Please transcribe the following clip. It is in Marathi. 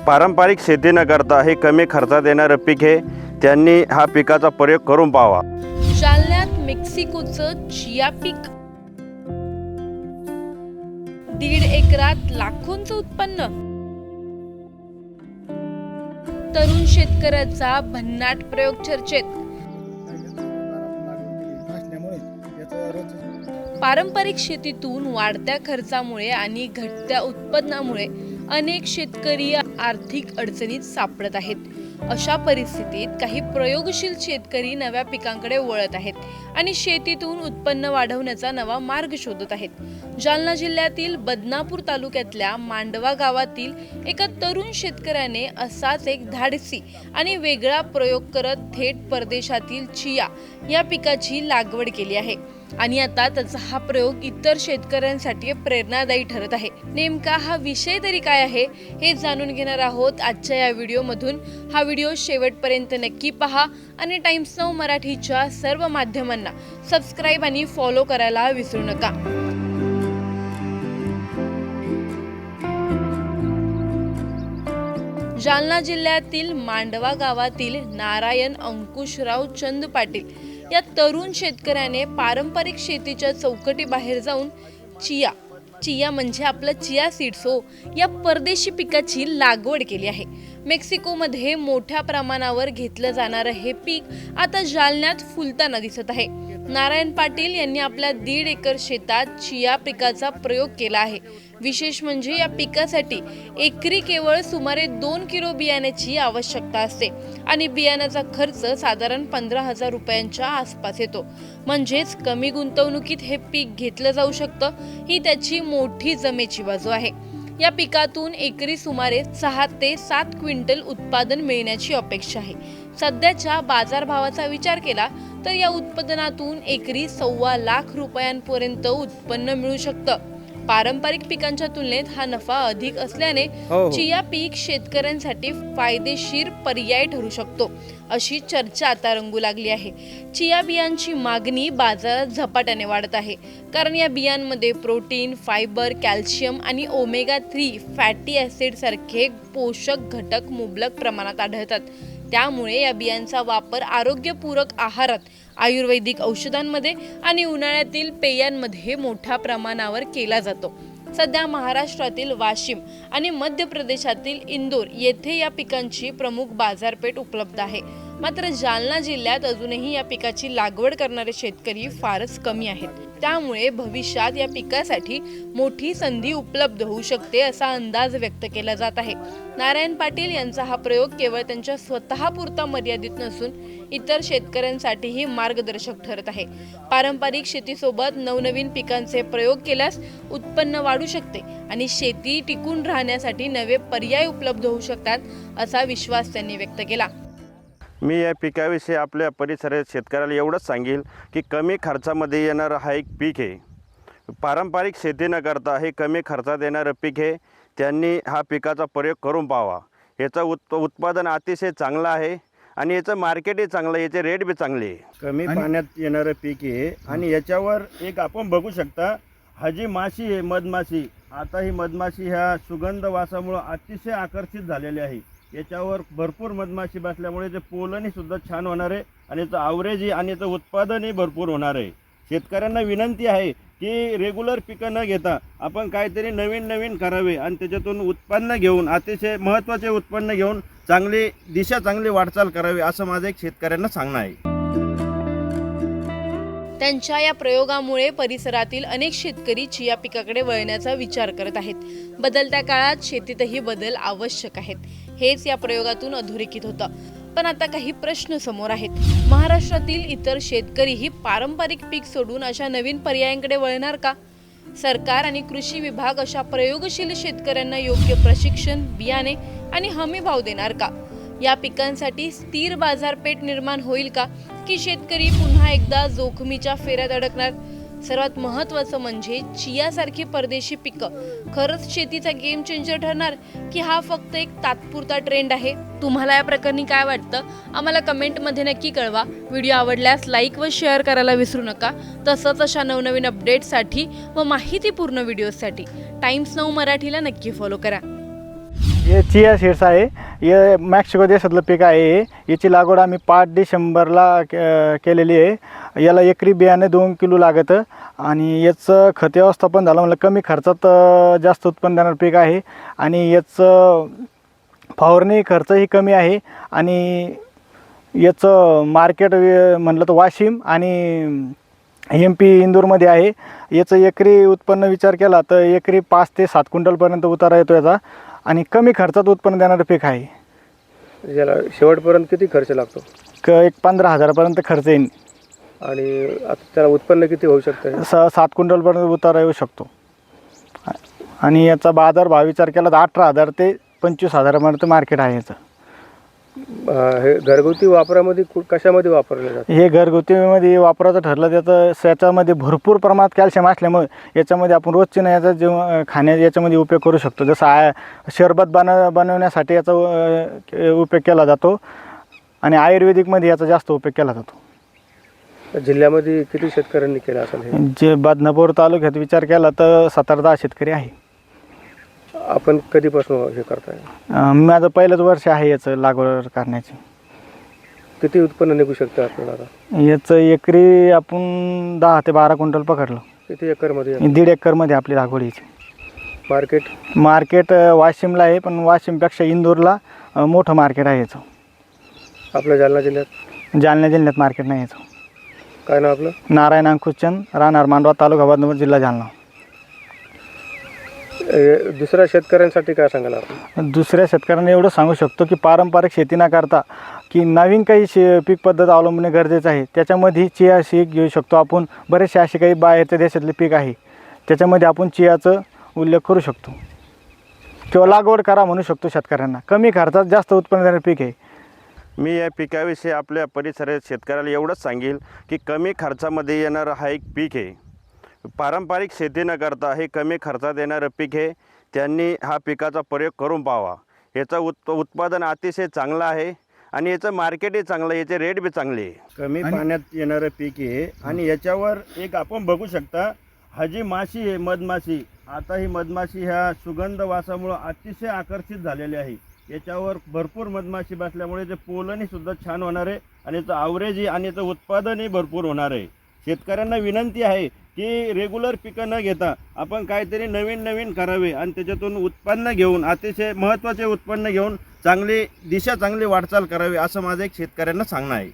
पारंपरिक शेती न करता हे कमी खर्चात येणारं पीक आहे. त्यांनी हा पिकाचा प्रयोग करून पाहावा. जालन्यात मेक्सिकोचं चिया पीक 1.5 एकरात लाखोंचं उत्पन्न. तरुण शेतकऱ्याचा भन्नाट प्रयोग चर्चेत. पारंपरिक शेतीतून वाढत्या खर्चामुळे आणि घटत्या उत्पन्नामुळे अनेक शेतकरी आर्थिक अडचणीत सापडत आहेत. अशा परिस्थितीत काही प्रयोगशील शेतकरी नव्या पिकांकडे वळत आहेत आणि शेतीतून उत्पन्न वाढवण्याचा नवा मार्ग शोधत आहेत. जालना जिल्ह्यातील बदनापूर तालुक्यातल्या मांडवा गावातील एका तरुण शेतकऱ्याने असाच एक धाडसी आणि वेगळा प्रयोग करत थेट परदेशातील चिया या पिकाची लागवड केली आहे आणि आता त्याचा हा प्रयोग इतर शेतकऱ्यांसाठी प्रेरणादायी ठरत आहे. नेमका हा विषय तरी काय आहे हे जाणून घेणार आहोत आजच्या या व्हिडिओमधून. हा व्हिडिओ शेवटपर्यंत नक्की पहा आणि टाइम्स नाऊ मराठीच्या सर्व माध्यमांना सबस्क्राईब आणि फॉलो करायला विसरू नका. जालना जिल्ह्यातील मांडवा गावातील नारायण अंकुशराव चंद पाटील या तरुण शेतकऱ्याने पारंपरिक शेतीच्या चौकटी बाहेर जाऊन चिया म्हणजे आपलं चिया सीड्स हो, या परदेशी पिकाची लागवड केली आहे. मेक्सिकोमध्ये मोठ्या प्रमाणावर घेतलं जाणारं हे पीक आता जालन्यात फुलताना दिसत आहे. नारायण पाटील यांनी आपल्या 1.5 एकर शेतात चिया पिकाचा प्रयोग केला आहे. विशेष म्हणजे या पिकासाठी एकरी केवळ सुमारे 2 किलो बियाण्याची आवश्यकता असते आणि बियाण्याचा खर्च साधारण 15,000 रुपयांच्या आसपास येतो. म्हणजेच कमी गुंतवणुकीत हे पीक घेतलं जाऊ शकतं, ही त्याची मोठी जमेची बाजू आहे. या पिकातून एकरी सुमारे 6 ते 7 क्विंटल उत्पादन मिळण्याची अपेक्षा आहे. सध्याच्या बाजारभावाचा विचार केला तर या उत्पादनातून एकरी 1.25 लाख रुपयांपर्यंत उत्पन्न मिळू शकतं. पारंपरिक पिकांच्या तुलनेत हा नफा अधिक असल्याने चिया पीक शेतकऱ्यांसाठी फायदेशीर पर्याय ठरू शकतो, अशी चर्चा आता रंगू लागली आहे. चिया बियांची मागणी बाजारात झपाट्याने वाढत आहे, कारण या बियांमध्ये प्रोटीन, फायबर, कॅल्शियम आणि ओमेगा 3 फॅटी ॲसिड सारखे पोषक घटक मुबलक प्रमाणात आढळतात. त्यामुळे या बियांचा वापर आरोग्यपूरक आहारात, आयुर्वेदिक औषधांमध्ये आणि उन्हाळ्यातील पेयांमध्ये मोठ्या प्रमाणावर केला जातो. सध्या महाराष्ट्रातील वाशिम आणि मध्य प्रदेशातील इंदोर येथे या पिकांची प्रमुख बाजारपेठ उपलब्ध आहे. मात्र जालना जिल्ह्यात अजूनही या पिकाची लागवड करणारे शेतकरी फारच कमी आहेत. त्यामुळे भविष्यात या पिकासाठी मोठी संधी उपलब्ध होऊ शकते असा अंदाज व्यक्त केला जात आहे. नारायण पाटील यांचा हा प्रयोग केवळ त्यांच्या स्वतःपुरता मर्यादित नसून इतर शेतकऱ्यांसाठीही मार्गदर्शक ठरत आहे. पारंपरिक शेतीसोबत नवनवीन पिकांचे प्रयोग केल्यास उत्पन्न वाढू शकते आणि शेती टिकून राहण्यासाठी नवे पर्याय उपलब्ध होऊ शकतात असा विश्वास त्यांनी व्यक्त केला. मी या पिकाविषयी आपल्या परिसरात शेतकऱ्याला एवढंच सांगेल की कमी खर्चामध्ये येणारं हा एक पीक आहे. पारंपरिक शेती न करता हे कमी खर्चात येणारं पीक आहे. त्यांनी हा पिकाचा प्रयोग करून पाहावा. याचं उत्पादन अतिशय चांगलं आहे आणि याचं मार्केटही चांगलं आहे, याचे रेट बी चांगले आहे. कमी पाण्यात येणारं पीक आहे आणि याच्यावर एक आपण बघू शकता, हा जी माशी आहे मधमाशी, आता ही मधमाशी ह्या सुगंध वासामुळं अतिशय आकर्षित झालेली आहे. याच्यावर भरपूर मधमाशी बसल्यामुळे ते पोलनही सुद्धा छान होणार आहे आणि याचं ॲव्हरेजही आणि याचं उत्पादनही भरपूर होणार आहे. शेतकऱ्यांना विनंती आहे की रेग्युलर पिकं न घेता आपण काहीतरी नवीन नवीन करावे आणि त्याच्यातून उत्पन्न घेऊन, अतिशय महत्त्वाचे उत्पन्न घेऊन चांगली वाटचाल करावी, असं माझं एक शेतकऱ्यांना सांगणं आहे. त्यांच्या या प्रयोगामुळे परिसरातील अनेक शेतकरी चिया पिकाकडे वळण्याचा विचार करत आहेत. बदलत्या काळात शेतीतही बदल आवश्यक आहेत, हेच या प्रयोगातून अधोरेखित होतं. पण आता काही प्रश्न समोर आहेत. महाराष्ट्रातील इतर शेतकरीही पारंपरिक पीक सोडून अशा नवीन पर्यायांकडे वळणार का? सरकार आणि कृषी विभाग अशा प्रयोगशील शेतकऱ्यांना योग्य प्रशिक्षण, बियाणे आणि हमी भाव देणार का? या पिकांसाठी स्थिर बाजारपेठ निर्माण होईल का, की शेतकरी पुन्हा एकदा जोखमीच्या फेऱ्यात अडकणार? सर्वात महत्त्वाचं म्हणजे चियासारखी परदेशी पिकं खरंच शेतीचा गेम चेंजर ठरणार, की हा फक्त एक तात्पुरता ट्रेंड आहे? तुम्हाला या प्रकरणी काय वाटतं आम्हाला कमेंटमध्ये नक्की कळवा. व्हिडिओ आवडल्यास लाईक व शेअर करायला विसरू नका. तसंच अशा नवनवीन अपडेट्ससाठी व माहितीपूर्ण व्हिडिओसाठी टाइम्स नाऊ मराठीला नक्की फॉलो करा. हे चिया सीड्स आहे. हे मेक्सिको देशातलं पीक आहे. याची लागवड आम्ही 5 डिसेंबरला केलेली आहे. याला एकरी बियाणे 2 किलो लागतं आणि याचं खत व्यवस्थापन झालं म्हणलं कमी खर्चात जास्त उत्पन्न देणारं पीक आहे आणि याचं फवारणी खर्चही कमी आहे आणि याचं मार्केट म्हणलं तर वाशिम आणि MP इंदूरमध्ये आहे. याचं एकरी उत्पन्न विचार केला तर एकरी 5 ते 7 क्विंटलपर्यंत उतारा येतो याचा आणि कमी खर्चात उत्पन्न देणारं पीक आहे. याला शेवटपर्यंत किती खर्च लागतो? एक 15,000पर्यंत खर्च येईल आणि आता त्याला उत्पन्न किती होऊ शकतं? 7 क्विंटलपर्यंत उतारा येऊ शकतो आणि याचा बाजारभाव विचार केला तर 18,000 ते 25,000पर्यंत मार्केट आहे याचं. हे घरगुती वापरामध्ये कशामध्ये वापरले जाते? हे घरगुतीमध्ये वापराचं ठरलं त्याचं याच्यामध्ये भरपूर प्रमाणात कॅल्शियम असल्यामुळे याच्यामध्ये आपण रोजची ना याचा खाण्या याच्यामध्ये उपयोग करू शकतो. जसं शरबत बनवण्यासाठी याचा उपयोग केला जातो आणि आयुर्वेदिकमध्ये याचा जास्त उपयोग केला जातो. जिल्ह्यामध्ये किती शेतकऱ्यांनी केला असेल हे? जे बदनापूर तालुक्यात विचार केला तर 17-10 शेतकरी आहे. आपण कधीपासून हे करताय? माझं पहिलंच वर्ष आहे याचं लागवड करण्याची. किती उत्पन्न निघू शकतं आपल्याला आता? याचं एकरी आपण 10 ते 12 क्विंटल पकडलं. किती एकरमध्ये? 1.5 एकरमध्ये आपली लागवड याची. मार्केट वाशिमला आहे पण वाशिमपेक्षा इंदूरला मोठं मार्केट आहे याचं. आपल्या जालना जिल्ह्यात मार्केट नाही याचं. काय नाव आपलं? नारायण अंकुशचंद, राहणार मांडवा, तालुका बदनापूर, जिल्हा जालना. दुसऱ्या शेतकऱ्यांसाठी काय सांगाल आपण? दुसऱ्या शेतकऱ्यांना एवढं सांगू शकतो की पारंपरिक शेती न करता की नवीन काही पीक पद्धत अवलंबणे गरजेचं आहे. त्याच्यामध्ये चिया सीड घेऊ शकतो आपण. बरेचसे असे काही बाहेरच्या देशातले पीक आहे त्याच्यामध्ये आपण चियाचं उल्लेख करू शकतो किंवा लागवड करा म्हणू शकतो शेतकऱ्यांना. कमी खर्चात जास्त उत्पन्न देणारं पीक आहे. मी या पिकाविषयी आपल्या परिसरात शेतकऱ्याला एवढंच सांगेल की कमी खर्चामध्ये येणारं हा एक पीक आहे. पारंपरिक शेती न करता हे कमी खर्चात येणारं पीक आहे. त्यांनी हा पिकाचा प्रयोग करून पाहावा. याचं उत्पादन अतिशय चांगलं आहे आणि याचं मार्केटही चांगलं आहे. याचे रेट बी चांगले आहे. कमी पाण्यात येणारं पीक आहे आणि याच्यावर एक आपण बघू शकता हा जी माशी आहे मधमाशी. आता ही मधमाशी ह्या सुगंध वासामुळं अतिशय आकर्षित झालेली आहे. याच्यावर भरपूर मधमाशी बसल्यामुळे ते पोलनही सुद्धा छान होणार आहे आणि याचं ॲव्हरेजही आणि याचं उत्पादनही भरपूर होणार आहे. शेतकऱ्यांना विनंती आहे की रेग्युलर पिकं न घेता आपण काहीतरी नवीन करावे आणि त्याच्यातून उत्पन्न घेऊन अतिशय महत्त्वाचे उत्पन्न घेऊन चांगली वाटचाल करावी असं माझं एक शेतकऱ्यांना सांगणं आहे.